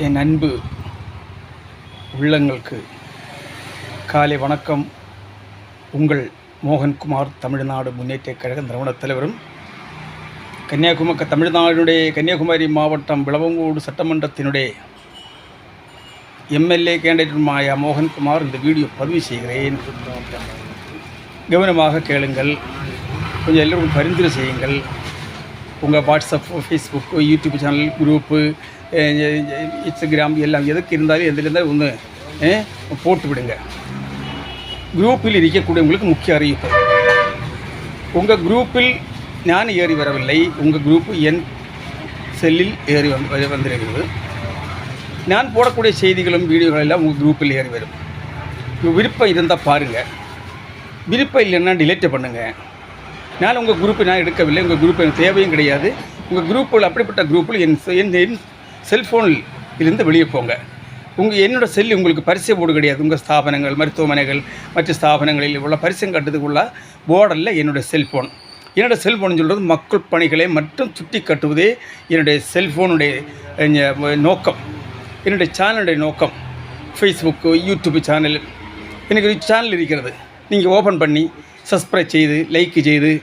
என் அன்பு உள்ளங்களுக்கு காலை வணக்கம். உங்கள் மோகன்குமார், தமிழ்நாடு முன்னேற்றக் கழக நிறுவனத் தலைவரும் கன்னியாகுமரி மாவட்டம் விளவங்கோடு சட்டமன்றத்தினுடைய எம்எல்ஏ கேண்டிடேட்டுமாய மோகன்குமார் இந்த வீடியோ பதிவு செய்கிறேன். கவனமாக கேளுங்கள். கொஞ்சம் எல்லோரும் பரிந்துரை செய்யுங்கள். உங்கள் WhatsApp, Facebook, YouTube channel, group, Instagram எல்லாம் எதுக்கு இருந்தாலும் எதில் இருந்தாலும் ஒன்று போட்டு விடுங்க. குரூப்பில் இருக்கக்கூடியவங்களுக்கு முக்கிய அறிவிப்பு. உங்கள் குரூப்பில் நான் ஏறி வரவில்லை. உங்கள் குரூப்பு என் செல்லில் ஏறி வந்திருக்கிறது. நான் போடக்கூடிய செய்திகளும் வீடியோகள் எல்லாம் உங்கள் குரூப்பில் ஏறி வரும். விருப்பம் இருந்தால் பாருங்கள், விருப்பம் இல்லைன்னா டிலீட் பண்ணுங்கள். நான் உங்கள் குரூப்பை நான் எடுக்கவில்லை. உங்கள் குரூப் எனக்கு தேவையும் கிடையாது. உங்கள் குரூப்பில் அப்படிப்பட்ட குரூப்பில் என் செல்ஃபோனில் இருந்து வெளியே போங்க. என்னோடய செல்லு உங்களுக்கு பரிசு போர்டு கிடையாது. உங்கள் ஸ்தாபனங்கள், மருத்துவமனைகள், மற்ற ஸ்தாபனங்களில் உள்ள பரிசம் கட்டுறதுக்குள்ள போர்டரில் என்னுடைய செல்ஃபோன் சொல்கிறது மக்கள் பணிகளை மட்டும் சுட்டி கட்டுவதே என்னுடைய செல்ஃபோனுடைய நோக்கம், என்னுடைய சேனலுடைய நோக்கம். ஃபேஸ்புக்கு, யூடியூப் சேனல், எனக்கு ஒரு சேனல் இருக்கிறது. நீங்கள் ஓப்பன் பண்ணி சப்ஸ்கிரைப் செய்து லைக் செய்து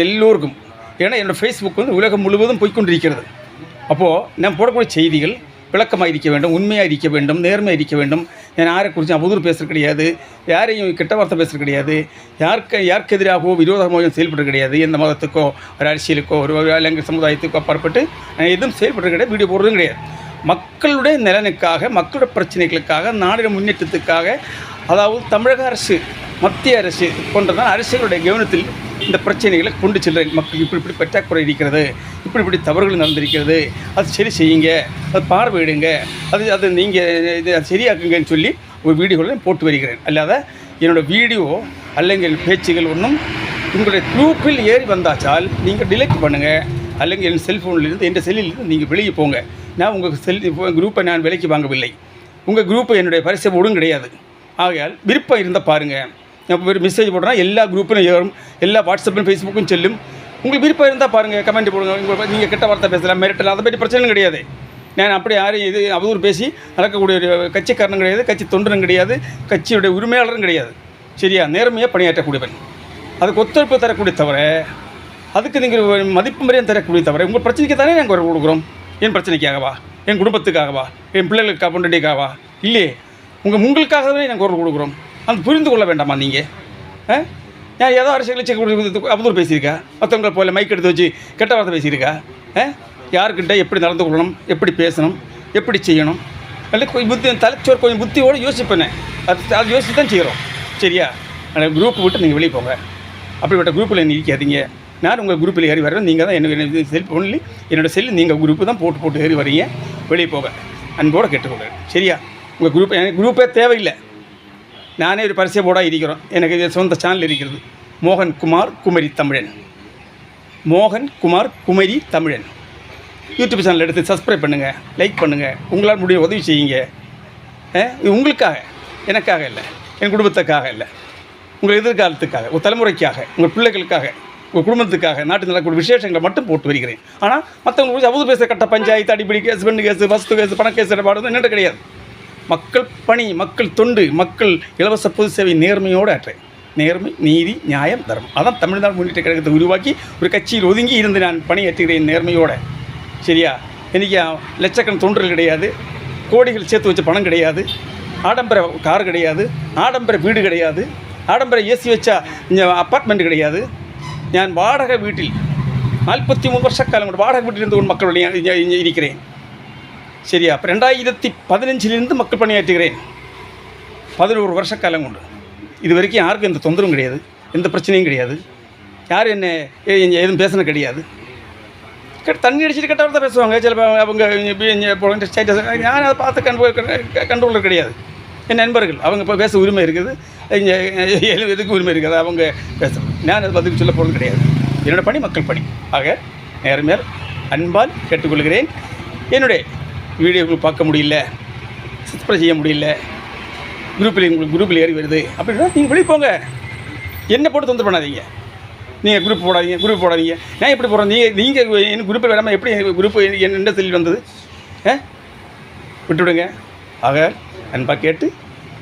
எல்லோருக்கும், ஏன்னா என்னோடய ஃபேஸ்புக் உலகம் முழுவதும் போய்கொண்டிருக்கிறது. அப்போது நான் போடக்கூடிய செய்திகள் விளக்கமாக இருக்க வேண்டும், உண்மையாக இருக்க வேண்டும், நேர்மையாக இருக்க வேண்டும். நான் யாரை குறித்து அவதூறு பேசுகிறது கிடையாது, யாரையும் கெட்ட வார்த்தை பேசுகிறது கிடையாது, யாருக்கு எதிராகவோ விரோதமாகவோ செயல்படுறது கிடையாது. எந்த மதத்துக்கோ ஒரு அரசியலுக்கோ ஒரு இளைஞர் சமுதாயத்துக்கோ அப்பாற்பட்டு நான் எதுவும் செயல்படுறது கிடையாது, வீடியோ போடுறதும் கிடையாது. மக்களுடைய நலனுக்காக, மக்களுடைய பிரச்சனைகளுக்காக, நாடின முன்னேற்றத்துக்காக, அதாவது தமிழக அரசு, மத்திய அரசு போன்றதான் அரசுகளுடைய கவனத்தில் இந்த பிரச்சனைகளை கொண்டு செல்கிறேன். மக்கள் இப்படி பற்றாக்குறை இருக்கிறது, இப்படி தவறுகள் நடந்திருக்கிறது, அது சரி செய்யுங்க, அது பார்வையிடுங்க, அது நீங்கள் இது சரியாக்குங்கன்னு சொல்லி ஒரு வீடியோவில் போட்டு வருகிறேன். அல்லாத என்னோடய வீடியோ அல்லங்க பேச்சுகள் ஒன்றும் உங்களுடைய குரூப்பில் ஏறி வந்தாச்சால் நீங்கள் டிலீட் பண்ணுங்கள். அல்லங்க என் செல்ஃபோனிலிருந்து, என் செல்லிலிருந்து நீங்கள் வெளியே போங்க. நான் உங்கள் குரூப்பை நான் விலைக்கு வாங்கவில்லை. உங்கள் குரூப்பை என்னுடைய பரிசு போடும் கிடையாது. ஆகையால் விருப்பம் இருந்தால் பாருங்கள். இப்போ ஒரு மெசேஜ் போடுறேன்னா எல்லா குரூப்பிலும் ஏறும், எல்லா வாட்ஸ்அப்பும் ஃபேஸ்புக்கும் செல்லும். உங்களுக்கு விருப்பம் இருந்தால் பாருங்கள், கமெண்ட் போடுங்க. நீங்கள் கெட்ட வார்த்தை பேசலாம், மிரட்டலாம், அதை பற்றி பிரச்சனை கிடையாது. நான் அப்படி யாரையும் இது அவதூறு பேசி நடக்கக்கூடிய ஒரு கட்சிக்காரனும் கிடையாது, கட்சி தொண்டனும் கிடையாது, கட்சியுடைய உரிமையாளரும் கிடையாது. சரியா? நேர்மையாக பணியாற்றக்கூடியவன், அதுக்கு ஒத்துழைப்பு தரக்கூடிய தவிர, அதுக்கு நீங்கள் மதிப்பு மரியாதை தரக்கூடிய தவிர, உங்கள் பிரச்சனைக்கு தானே நாங்கள் குரல் கொடுக்குறோம். என் பிரச்சனைக்காகவா, என் குடும்பத்துக்காகவா, என் பிள்ளைகளுக்காக, பொண்டாட்டிக்காகவா? இல்லையே, உங்களுக்காகவே நாங்கள் குரல் கொடுக்குறோம். அது புரிந்து கொள்ள வேண்டாமா நீங்கள்? நான் ஏதோ அரசியல் அவதூறு பேசியிருக்கா? மற்றவங்களை போல மைக் எடுத்து வச்சு கெட்ட வார்த்தை பேசியிருக்கா? யாருக்கிட்ட எப்படி நடந்து கொள்ளணும், எப்படி பேசணும், எப்படி செய்யணும், புத்தி தலைச்சோர் கொஞ்சம் புத்தியோடு யோசிப்பேனே. அது யோசித்து தான் செய்கிறோம். சரியா? குரூப் விட்டு நீங்கள் வெளியே போங்க. அப்படிப்பட்ட குரூப்பில் இருக்காதீங்க. நான் உங்கள் குரூப்பில் ஏறி வரேன். நீங்கள் தான் என்னோடய செல்ஃபோன்லி என்னோடய செல்லு நீங்கள் குரூப்பு தான் போட்டு ஏறி வரீங்க. வெளியே போக அன்போடு கேட்டுக்கொள்கிறேன். சரியா? உங்கள் குரூப் எனக்கு குரூப்பே தேவையில்லை. நானே ஒரு பரிசை போடாக இருக்கிறோம். எனக்கு சொந்த சேனல் இருக்கிறது, மோகன்குமார் குமரி தமிழன். மோகன்குமார் குமரி தமிழன் யூடியூப் சேனல் எடுத்து சப்ஸ்கிரைப் பண்ணுங்கள், லைக் பண்ணுங்கள். உங்களால் முடிய உதவி செய்யுங்க. இது உங்களுக்காக, எனக்காக இல்லை, என் குடும்பத்துக்காக இல்லை, உங்கள் எதிர்காலத்துக்காக, உங்கள் தலைமுறைக்காக, உங்கள் பிள்ளைகளுக்காக, உங்கள் குடும்பத்துக்காக, நாட்டில் நடக்கக்கூடிய விசேஷங்களை மட்டும் போட்டு வருகிறேன். ஆனால் மற்றவங்க குறித்து அவதூறு பேச கட்ட பஞ்சாயத்து, அடிப்படை கேஸ், பெண்டு கேஸ், வஸ்து கேஸ், பண கேஸ் இடபாடு என்னென்ன கிடையாது. மக்கள் பணி, மக்கள் தொண்டு, மக்கள் இலவச பொது சேவை நேர்மையோடு ஆற்றேன். நேர்மை, நீதி, நியாயம், தர்மம், அதான் தமிழ்நாடு முன்னேற்ற கழகத்தை உருவாக்கி ஒரு கட்சியில் ஒதுங்கி இருந்து நான் பணியாற்றுகிறேன் நேர்மையோடு. சரியா? இன்றைக்கி லட்சக்கணக்கான தொண்டர்கள் கிடையாது, கோடிகள் சேர்த்து வச்ச பணம் கிடையாது, ஆடம்பர கார் கிடையாது, ஆடம்பர வீடு கிடையாது, ஆடம்பர ஏசி வச்சா அப்பார்ட்மெண்ட் கிடையாது. நான் வாடகை வீட்டில் 43 வருஷ காலம் வாடகை வீட்டில் இருந்து ஒரு மக்களுடைய இருக்கிறேன். சரியா? அப்போ 2015 மக்கள் பணியாற்றுகிறேன். 11 வருஷ காலம் கொண்டு இது வரைக்கும் யாருக்கும் எந்த தொந்தரவும் கிடையாது, எந்த பிரச்சனையும் கிடையாது, யாரும் என்ன எதுவும் பேசின கிடையாது. தண்ணி அடிச்சுட்டு கெட்ட வார்த்தை பேசுவாங்க சில அவங்க ஸ்டேட்டஸ். நான் அதை பார்த்து கண்ட்ரோலர் கிடையாது. என் நண்பர்கள் அவங்க இப்போ பேச உரிமை இருக்குது, எதுக்கு உரிமை இருக்குது, அவங்க பேசுகிறேன். நான் அதை பதில் சொல்ல போகிறது கிடையாது. என்னோடய பணி மக்கள் பணி. ஆக நேர்மையால் அன்பால் கேட்டுக்கொள்கிறேன். என்னுடைய வீடியோக்கள் பார்க்க முடியல, சப்ஸ்கிரைப் செய்ய முடியல, குரூப்பில் ஏறி வருது அப்படின்னா நீங்கள் வெளியே போங்க. என்ன போட்டு தொந்தரவு பண்ணாதீங்க. நீங்கள் குரூப் போடாதீங்க. நான் எப்படி போடுறேன்? நீங்கள் என் குரூப்பில் வேணாமல் எப்படி குரூப் என்ன செல்லி வந்தது? விட்டுவிடுங்க. ஆக அன்பாக கேட்டு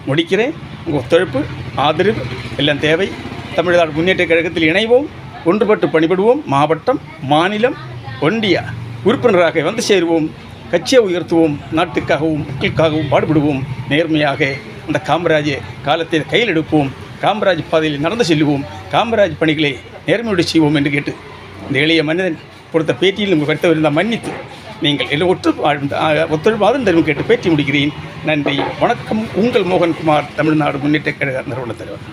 முடிக்கிறேன். உங்கள் ஒத்துழைப்பு, ஆதரவு எல்லாம் தேவை. தமிழ்நாடு முன்னேற்ற கழகத்தில் இணைவோம், ஒன்றுபட்டு பணிபடுவோம். மாவட்டம், மாநிலம், ஒன்றிய உறுப்பினராக வந்து சேருவோம். கட்சியை உயர்த்துவோம். நாட்டுக்காகவும் மக்களுக்காகவும் பாடுபடுவோம். நேர்மையாக அந்த காமராஜ் காலத்தை கையில் எடுப்போம். காமராஜ் பாதையில் நடந்து செல்லுவோம். காமராஜ் பணிகளை நேர்மையோடு செய்வோம் என்று கேட்டு இந்த எளிய மனிதன் கொடுத்த பேட்டியில் உங்கள் கருத்தவிருந்தால் மன்னித்து நீங்கள் எல்லாம் ஒத்துழைப்பு ஆதரவு தரும் கேட்டு பேட்டி முடிக்கிறேன். நன்றி, வணக்கம். உங்கள் மோகன்குமார், தமிழ்நாடு முன்னேற்ற கழக நிறுவன தலைவர்.